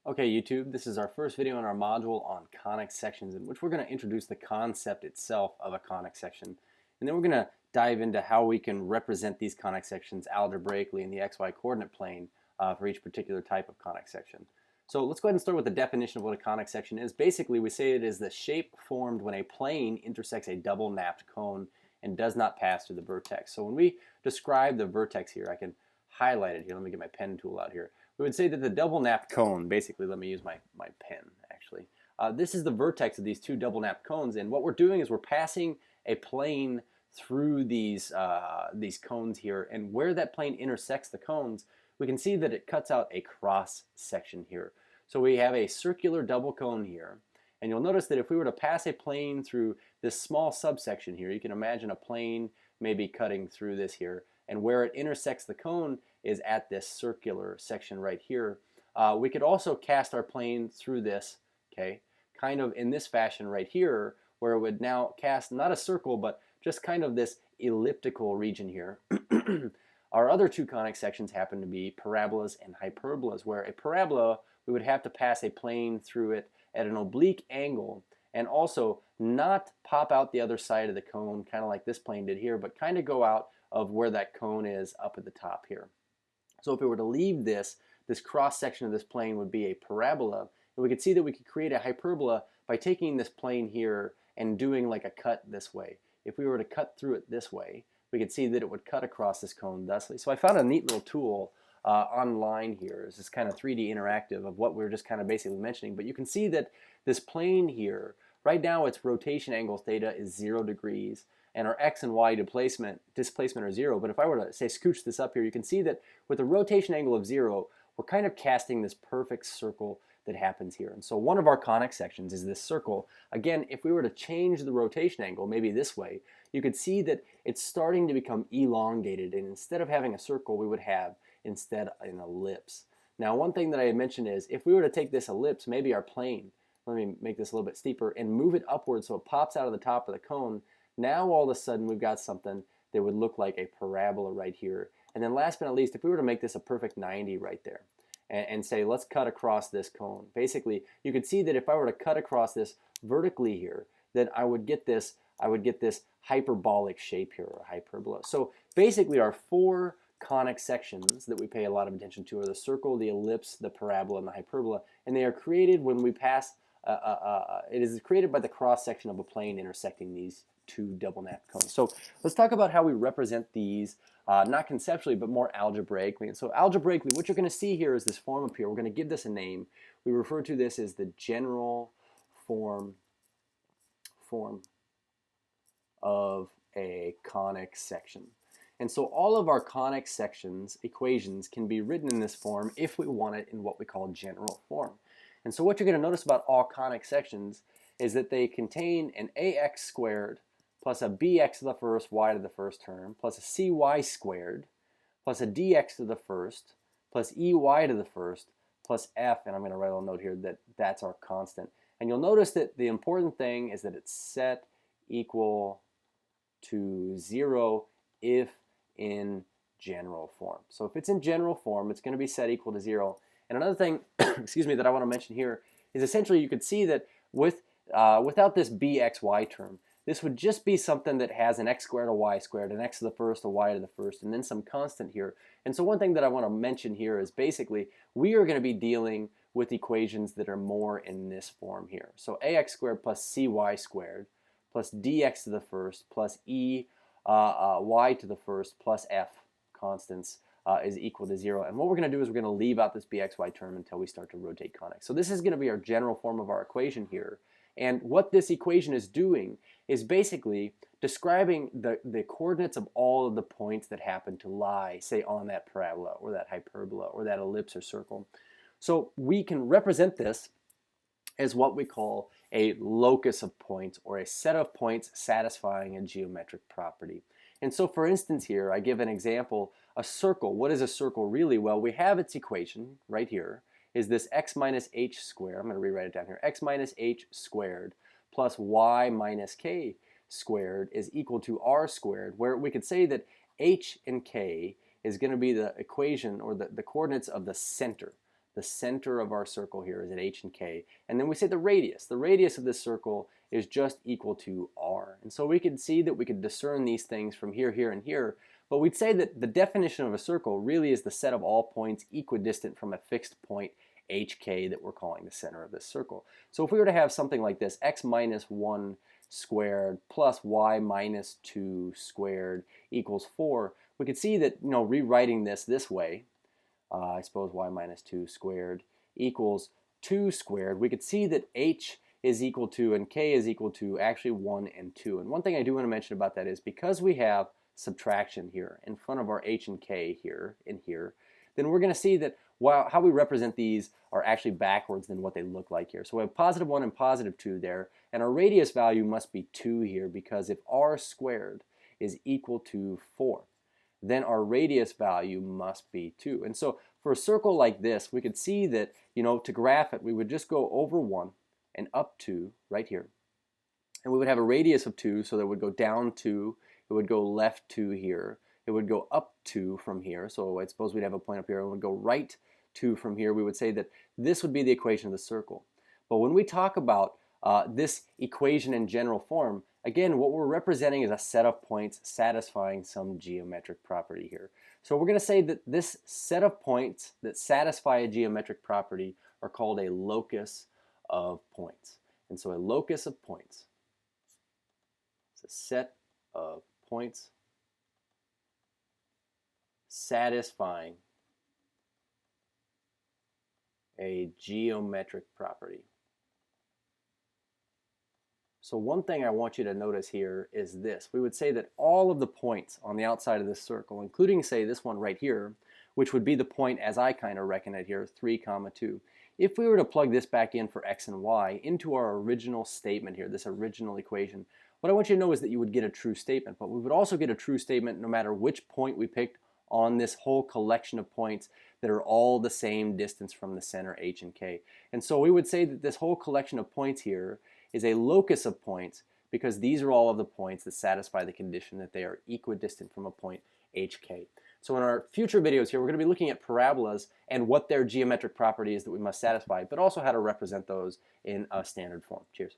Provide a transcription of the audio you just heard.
Okay, YouTube, this is our first video in our module on conic sections, in which we're going to introduce the concept itself of a conic section. And then we're going to dive into how we can represent these conic sections algebraically in the xy coordinate plane for each particular type of conic section. So let's go ahead and start with the definition of what a conic section is. Basically, we say it is the shape formed when a plane intersects a double napped cone and does not pass through the vertex. So when we describe the vertex here, I can highlight it here. Let me get my pen tool out here. We would say that the double napped cone, basically, let me use my pen actually. This is the vertex of these two double napped cones, and what we're doing is we're passing a plane through these cones here, and where that plane intersects the cones, we can see that it cuts out a cross section here. So we have a circular double cone here, and you'll notice that if we were to pass a plane through this small subsection here, you can imagine a plane maybe cutting through this here, and where it intersects the cone is at this circular section right here. We could also cast our plane through this, okay, kind of in this fashion right here, where it would now cast not a circle, but just kind of this elliptical region here. Our other two conic sections happen to be parabolas and hyperbolas, where a parabola, we would have to pass a plane through it at an oblique angle and also not pop out the other side of the cone, kind of like this plane did here, but kind of go out of where that cone is up at the top here. So if we were to leave this cross section of this plane would be a parabola, and we could see that we could create a hyperbola by taking this plane here and doing like a cut this way. If we were to cut through it this way, we could see that it would cut across this cone thusly. So I found a neat little tool online here. It's this kind of 3D interactive of what we were just kind of basically mentioning. But you can see that this plane here, right now its rotation angle theta is 0 degrees. And our x and y displacement are 0. But if I were to, say, scooch this up here, you can see that with a rotation angle of 0, we're kind of casting this perfect circle that happens here. And so one of our conic sections is this circle. Again, if we were to change the rotation angle, maybe this way, you could see that it's starting to become elongated. And instead of having a circle, we would have instead an ellipse. Now, one thing that I had mentioned is if we were to take this ellipse, maybe our plane, let me make this a little bit steeper, and move it upward so it pops out of the top of the cone, now all of a sudden we've got something that would look like a parabola right here. And then last but not least, if we were to make this a perfect 90 right there and say let's cut across this cone, basically you could see that if I were to cut across this vertically here, then I would get this hyperbolic shape here, or hyperbola. So basically our four conic sections that we pay a lot of attention to are the circle, the ellipse, the parabola, and the hyperbola, and they are created when we pass it is created by the cross section of a plane intersecting these two double napped cones. So let's talk about how we represent these, not conceptually, but more algebraically. And so algebraically, what you're going to see here is this form up here. We're going to give this a name. We refer to this as the general form of a conic section. And so all of our conic sections equations can be written in this form if we want it in what we call general form. And so what you're going to notice about all conic sections is that they contain an ax squared plus a bx to the first, y to the first term, plus a cy squared, plus a dx to the first, plus ey to the first, plus f, and I'm going to write a little note here that that's our constant. And you'll notice that the important thing is that it's set equal to 0 if in general form. So if it's in general form, it's going to be set equal to 0. And another thing, excuse me, that I want to mention here is essentially you could see that without this bxy term, this would just be something that has an x squared, a y squared, an x to the first, a y to the first, and then some constant here. And so one thing that I want to mention here is basically we are going to be dealing with equations that are more in this form here. So ax squared plus cy squared plus dx to the first plus y to the first plus f constants is equal to 0. And what we're going to do is we're going to leave out this bxy term until we start to rotate conic. So this is going to be our general form of our equation here. And what this equation is doing is basically describing the coordinates of all of the points that happen to lie, say, on that parabola or that hyperbola or that ellipse or circle. So we can represent this as what we call a locus of points, or a set of points satisfying a geometric property. And so for instance here, I give an example, a circle. What is a circle really? Well, we have its equation right here, is this x minus h squared, I'm going to rewrite it down here, x minus h squared plus y minus k squared is equal to r squared, where we could say that h and k is going to be the equation or the coordinates of the center. the center of our circle here is at h and k, and then we say the radius. The radius of this circle is just equal to r. And so we could see that we could discern these things from here, here, and here, but we'd say that the definition of a circle really is the set of all points equidistant from a fixed point hk that we're calling the center of this circle. So if we were to have something like this, x minus 1 squared plus y minus 2 squared equals 4, we could see that, rewriting this way, I suppose y minus 2 squared equals 2 squared, we could see that h is equal to and k is equal to actually 1 and 2. And one thing I do want to mention about that is because we have subtraction here in front of our h and k here and here, then we're going to see that how we represent these are actually backwards than what they look like here. So we have positive 1 and positive 2 there, and our radius value must be 2 here, because if r squared is equal to 4, then our radius value must be 2. And so for a circle like this, we could see that, to graph it, we would just go over 1 and up 2 right here. And we would have a radius of 2, so that would go down 2, it would go left 2 here, it would go up 2 from here. So I suppose we'd have a point up here, and it would go right 2 from here. We would say that this would be the equation of the circle. But when we talk about this equation in general form, again, what we're representing is a set of points satisfying some geometric property here. So we're going to say that this set of points that satisfy a geometric property are called a locus of points. And so a locus of points is a set of points satisfying a geometric property. So one thing I want you to notice here is this. We would say that all of the points on the outside of this circle, including, say, this one right here, which would be the point as I kind of reckon it here, 3, 2. If we were to plug this back in for x and y into our original statement here, this original equation, what I want you to know is that you would get a true statement, but we would also get a true statement no matter which point we picked on this whole collection of points that are all the same distance from the center h and k. And so we would say that this whole collection of points here is a locus of points because these are all of the points that satisfy the condition that they are equidistant from a point hk. So in our future videos here, we're going to be looking at parabolas and what their geometric property is that we must satisfy, but also how to represent those in a standard form. Cheers.